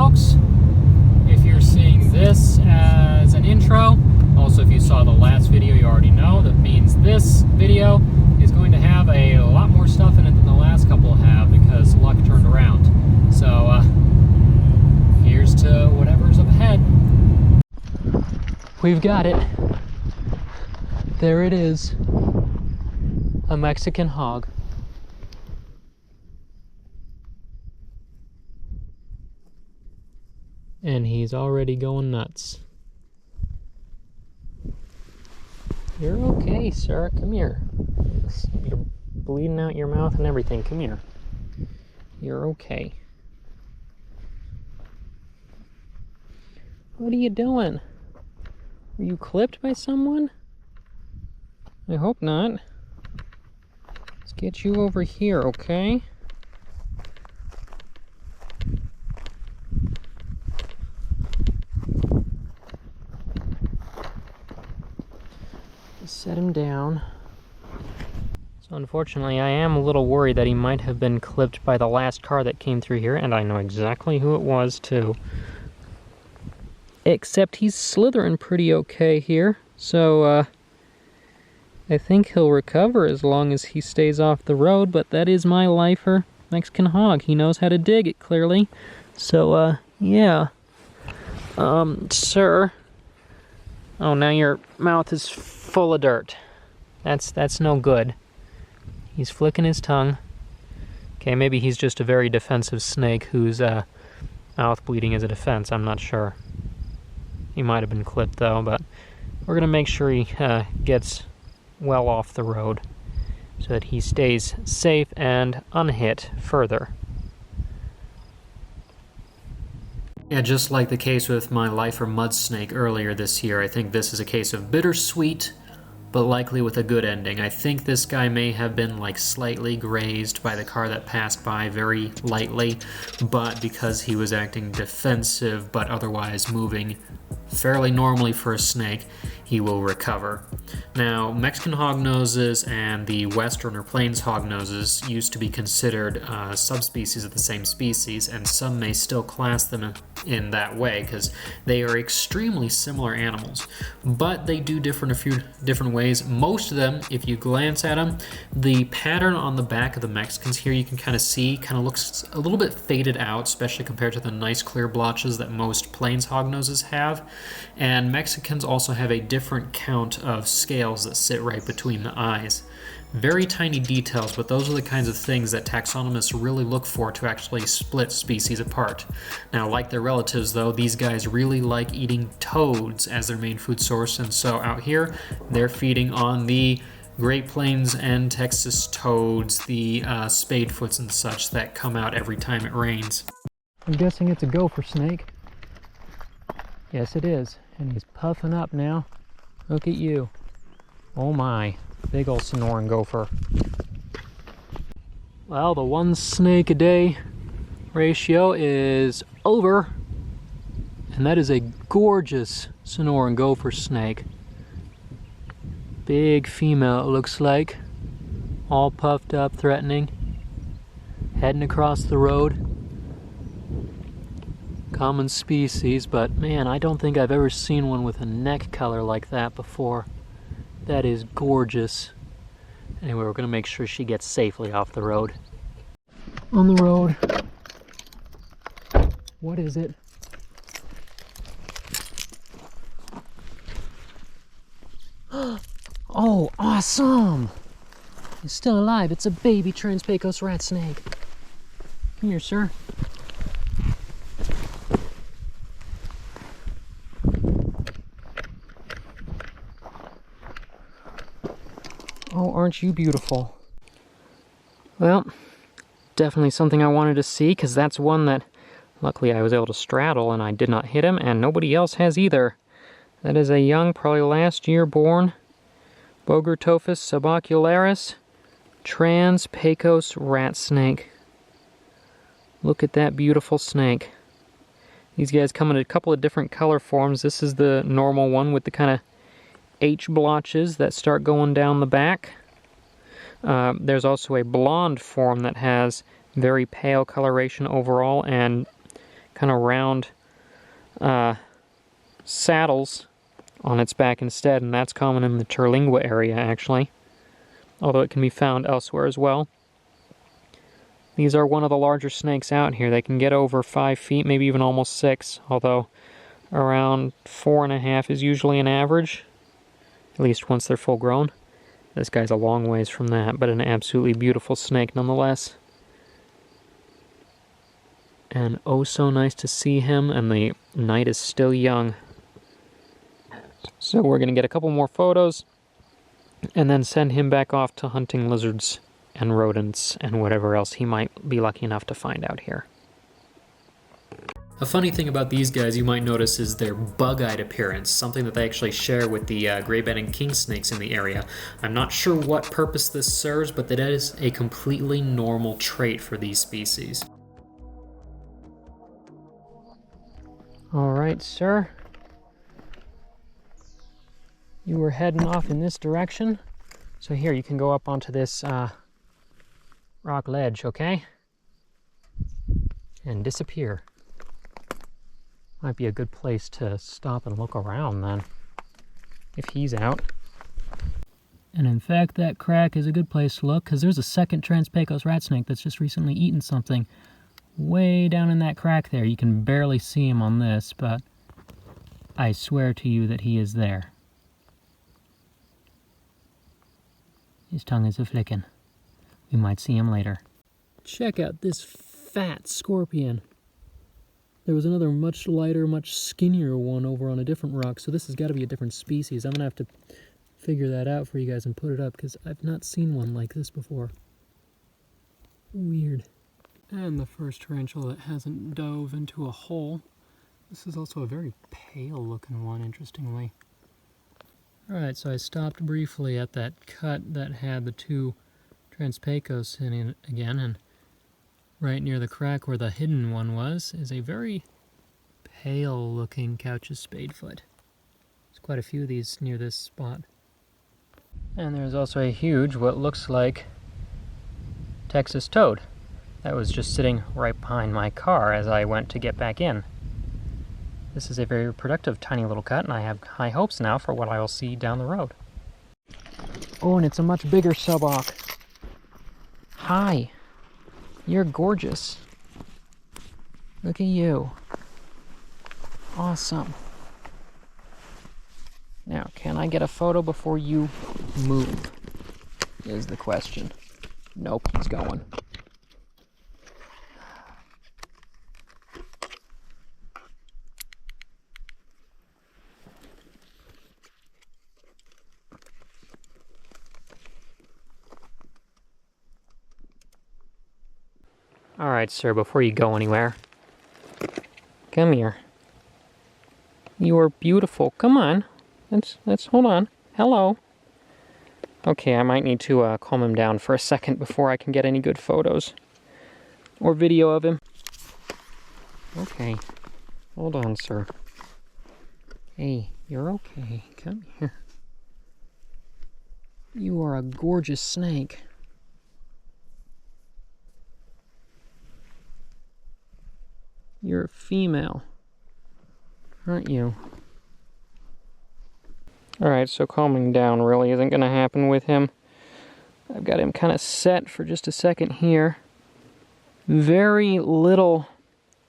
folks. If you're seeing this as an intro, also if you saw the last video, you already know that means this video is going to have a lot more stuff in it than the last couple have because luck turned around. So here's to whatever's up ahead. We've got it. There it is. A Mexican hog. And he's already going nuts. You're okay, sir. Come here. You're bleeding out your mouth and everything. Come here. You're okay. What are you doing? Were you clipped by someone? I hope not. Let's get you over here, okay? Set him down. So unfortunately, I am a little worried that he might have been clipped by the last car that came through here, and I know exactly who it was too. Except he's slithering pretty okay here, so I think he'll recover as long as he stays off the road, but that is my lifer, Mexican hog. He knows how to dig it, clearly. So, yeah. Sir. Oh, now your mouth is full of dirt. That's no good. He's flicking his tongue. Okay, maybe he's just a very defensive snake whose mouth bleeding is a defense. I'm not sure. He might have been clipped though, but we're gonna make sure he gets well off the road so that he stays safe and unhit further. Yeah, just like the case with my lifer mud snake earlier this year, I think this is a case of bittersweet, but likely with a good ending. I think this guy may have been like slightly grazed by the car that passed by very lightly, but because he was acting defensive but otherwise moving fairly normally for a snake, he will recover. Now, Mexican hognoses and the western or plains hognoses used to be considered subspecies of the same species, and some may still class them in that way because they are extremely similar animals, but they do differ in a few different ways. Most of them, if you glance at them, the pattern on the back of the Mexicans here you can kind of see kind of looks a little bit faded out, especially compared to the nice clear blotches that most plains hognoses have. And Mexicans also have a different count of scales that sit right between the eyes. Very tiny details, but those are the kinds of things that taxonomists really look for to actually split species apart. Now, like their relatives though, these guys really like eating toads as their main food source, and so out here they're feeding on the Great Plains and Texas toads, the spadefoots and such that come out every time it rains. I'm guessing it's a gopher snake. Yes, it is. And he's puffing up now. Look at you. Oh my. Big old Sonoran gopher. Well, the one snake a day ratio is over. And that is a gorgeous Sonoran gopher snake. Big female, it looks like. All puffed up, threatening. Heading across the road. Common species, but man, I don't think I've ever seen one with a neck color like that before. That is gorgeous. Anyway, we're gonna make sure she gets safely off the road. On the road. What is it? Oh, awesome! It's still alive. It's a baby Trans-Pecos rat snake. Come here, sir. Oh, aren't you beautiful? Well, definitely something I wanted to see, because that's one that luckily I was able to straddle and I did not hit him, and nobody else has either. That is a young, probably last year born, Bogertophis subocularis Trans-Pecos rat snake. Look at that beautiful snake. These guys come in a couple of different color forms. This is the normal one with the kind of H blotches that start going down the back. There's also a blonde form that has very pale coloration overall and kind of round saddles on its back instead, and that's common in the Terlingua area, actually, although it can be found elsewhere as well. These are one of the larger snakes out here. They can get over 5 feet, maybe even almost 6, although around 4.5 is usually an average, at least once they're full grown. This guy's a long ways from that, but an absolutely beautiful snake nonetheless. And oh, so nice to see him, and the night is still young. So we're going to get a couple more photos, and then send him back off to hunting lizards and rodents and whatever else he might be lucky enough to find out here. A funny thing about these guys you might notice is their bug-eyed appearance, something that they actually share with the gray-bedding king snakes in the area. I'm not sure what purpose this serves, but that is a completely normal trait for these species. All right, sir. You were heading off in this direction, so here you can go up onto this rock ledge, okay? And disappear. Might be a good place to stop and look around then, if he's out. And in fact, that crack is a good place to look, because there's a second Trans-Pecos rat snake that's just recently eaten something way down in that crack there. You can barely see him on this, but I swear to you that he is there. His tongue is a-flicking. We might see him later. Check out this fat scorpion. There was another much lighter, much skinnier one over on a different rock, so this has got to be a different species. I'm going to have to figure that out for you guys and put it up, because I've not seen one like this before. Weird. And the first tarantula that hasn't dove into a hole. This is also a very pale looking one, interestingly. Alright, so I stopped briefly at that cut that had the 2 Trans-Pecos in it again, and right near the crack where the hidden one was is a very pale looking Couch's spadefoot. There's quite a few of these near this spot. And there's also a huge, what looks like Texas toad that was just sitting right behind my car as I went to get back in. This is a very productive tiny little cut, and I have high hopes now for what I will see down the road. Oh, and it's a much bigger subauk. Hi. You're gorgeous. Look at you. Awesome. Now, can I get a photo before you move? Is the question. Nope, he's going. Alright, sir, before you go anywhere, come here. You are beautiful. Come on. Let's hold on. Hello. Okay, I might need to calm him down for a second before I can get any good photos or video of him. Okay. Hold on, sir. Hey, you're okay. Come here. You are a gorgeous snake. You're a female, aren't you? Alright, so calming down really isn't going to happen with him. I've got him kind of set for just a second here. Very little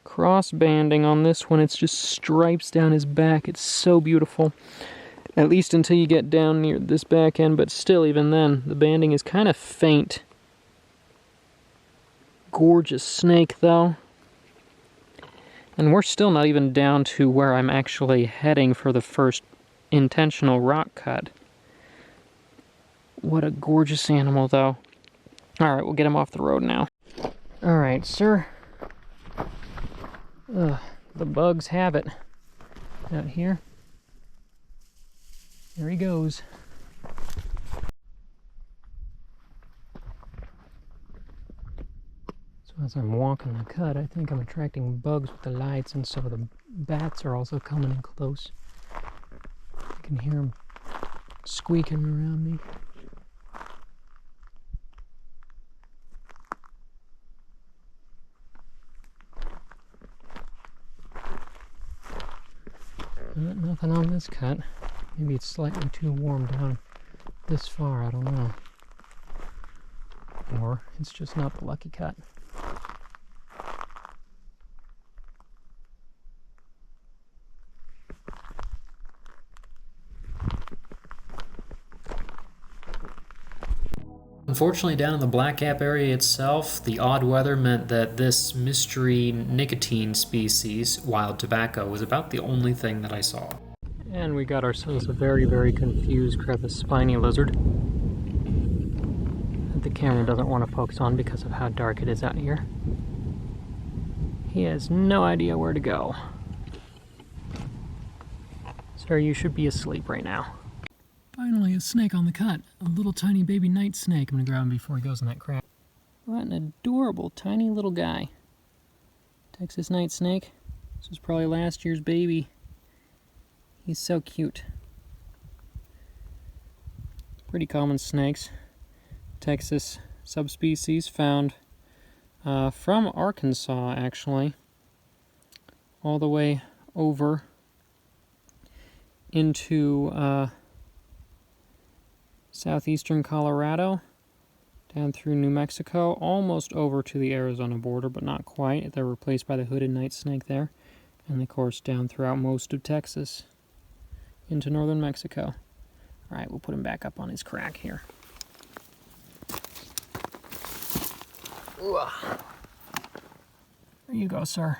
cross-banding on this one. It's just stripes down his back. It's so beautiful. At least until you get down near this back end, but still, even then, the banding is kind of faint. Gorgeous snake, though. And we're still not even down to where I'm actually heading for the first intentional rock cut. What a gorgeous animal, though. Alright, we'll get him off the road now. Alright, sir. The bugs have it. Out here. There he goes. As I'm walking the cut, I think I'm attracting bugs with the lights, and so the bats are also coming in close. I can hear them squeaking around me. Nothing on this cut. Maybe it's slightly too warm down this far, I don't know. Or it's just not the lucky cut. Unfortunately, down in the Black Gap area itself, the odd weather meant that this mystery nicotine species, wild tobacco, was about the only thing that I saw. And we got ourselves a very, very confused crevice spiny lizard that the camera doesn't want to focus on because of how dark it is out here. He has no idea where to go. Sir, you should be asleep right now. Finally, a snake on the cut. A little tiny baby night snake. I'm gonna grab him before he goes in that crack. What an adorable tiny little guy. Texas night snake. This was probably last year's baby. He's so cute. Pretty common snakes. Texas subspecies found from Arkansas, actually, all the way over into southeastern Colorado, down through New Mexico, almost over to the Arizona border, but not quite. They're replaced by the hooded night snake there, and of course down throughout most of Texas into northern Mexico. All right, we'll put him back up on his crack here. There you go, sir.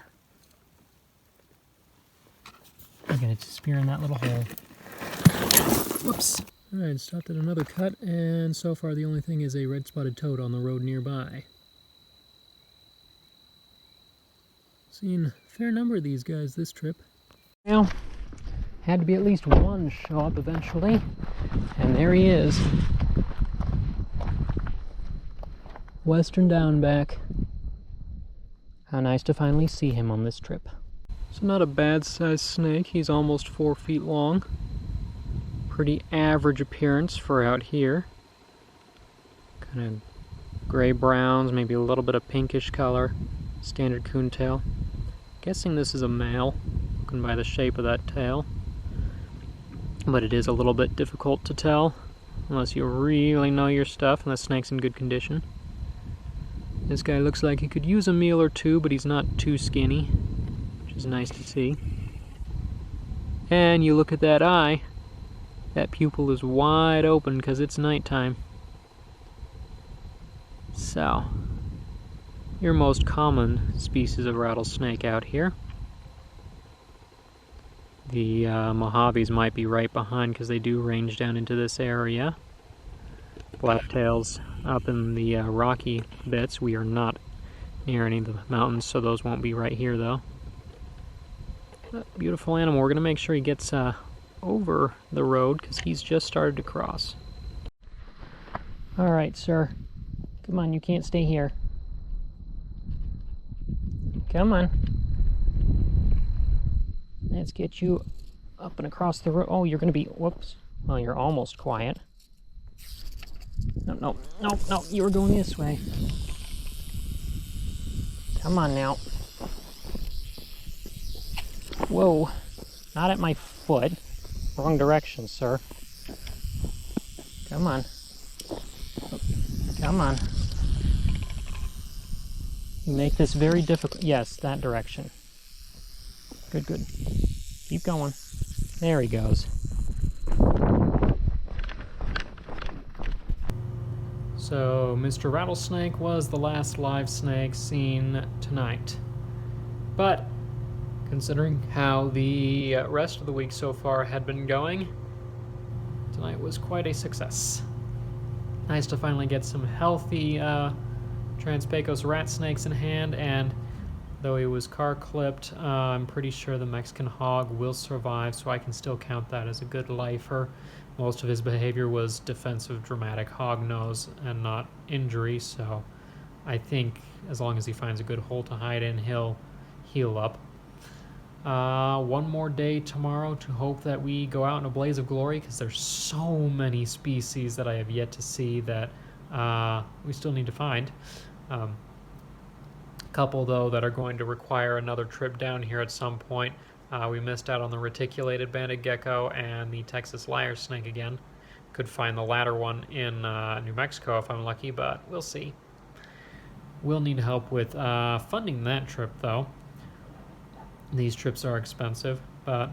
I'm gonna spear in that little hole. Whoops. Alright, stopped at another cut, and so far the only thing is a red-spotted toad on the road nearby. Seen a fair number of these guys this trip. Well, had to be at least one show up eventually, and there he is. Western Downback. How nice to finally see him on this trip. So not a bad-sized snake, he's almost 4 feet long. Pretty average appearance for out here. Kind of gray browns, maybe a little bit of pinkish color. Standard coontail. Guessing this is a male, looking by the shape of that tail. But it is a little bit difficult to tell unless you really know your stuff and the snake's in good condition. This guy looks like he could use a meal or two, but he's not too skinny, which is nice to see. And you look at that eye. That pupil is wide open because it's nighttime. So, your most common species of rattlesnake out here. The Mojaves might be right behind because they do range down into this area. Blacktails up in the rocky bits. We are not near any of the mountains, so those won't be right here though. Beautiful animal. We're going to make sure he gets over the road because he's just started to cross. Alright, sir. Come on, you can't stay here. Come on. Let's get you up and across the road. Oh, you're going to be... Whoops. Well, you're almost quiet. No, you were going this way. Come on now. Whoa. Not at my foot. Wrong direction, sir. Come on. Come on. You make this very difficult. Yes, that direction. Good. Keep going. There he goes. So, Mr. Rattlesnake was the last live snake seen tonight. But, considering how the rest of the week so far had been going, tonight was quite a success. Nice to finally get some healthy Trans-Pecos rat snakes in hand, and though he was car-clipped, I'm pretty sure the Mexican hog will survive, so I can still count that as a good lifer. Most of his behavior was defensive, dramatic hog nose and not injury, so I think as long as he finds a good hole to hide in, he'll heal up. One more day tomorrow to hope that we go out in a blaze of glory, because there's so many species that I have yet to see that we still need to find. Couple though that are going to require another trip down here at some point. We missed out on the reticulated banded gecko and the Texas lyre snake again. Could find the latter one in New Mexico if I'm lucky, but we'll see. We'll need help with funding that trip, though. These trips are expensive, but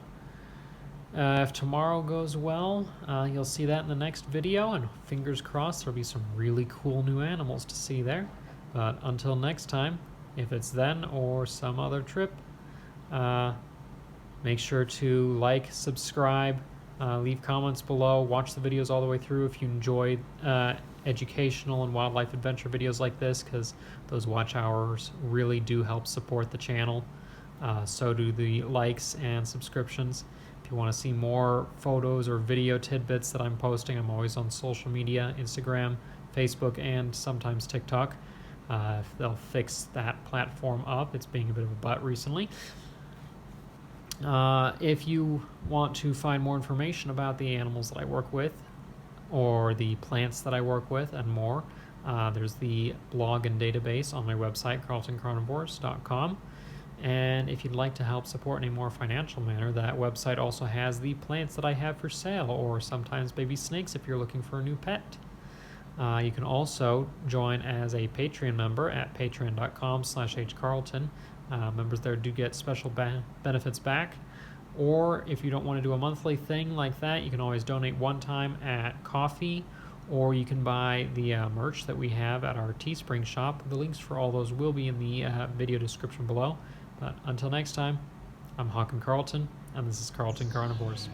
if tomorrow goes well, you'll see that in the next video, and fingers crossed there'll be some really cool new animals to see there. But until next time, if it's then or some other trip, make sure to like, subscribe, leave comments below, watch the videos all the way through if you enjoy educational and wildlife adventure videos like this, because those watch hours really do help support the channel. So do the likes and subscriptions. If you want to see more photos or video tidbits that I'm posting, I'm always on social media, Instagram, Facebook, and sometimes TikTok. If they'll fix that platform up, it's being a bit of a butt recently. If you want to find more information about the animals that I work with, or the plants that I work with, and more, there's the blog and database on my website, carltoncarnivores.com. And if you'd like to help support in a more financial manner, that website also has the plants that I have for sale, or sometimes baby snakes if you're looking for a new pet. You can also join as a Patreon member at patreon.com/hcarlton. Members there do get special benefits back. Or if you don't want to do a monthly thing like that, you can always donate one time at Ko-fi, or you can buy the merch that we have at our Teespring shop. The links for all those will be in the video description below. But until next time, I'm Håkon Carlton, and this is Carlton Carnivores.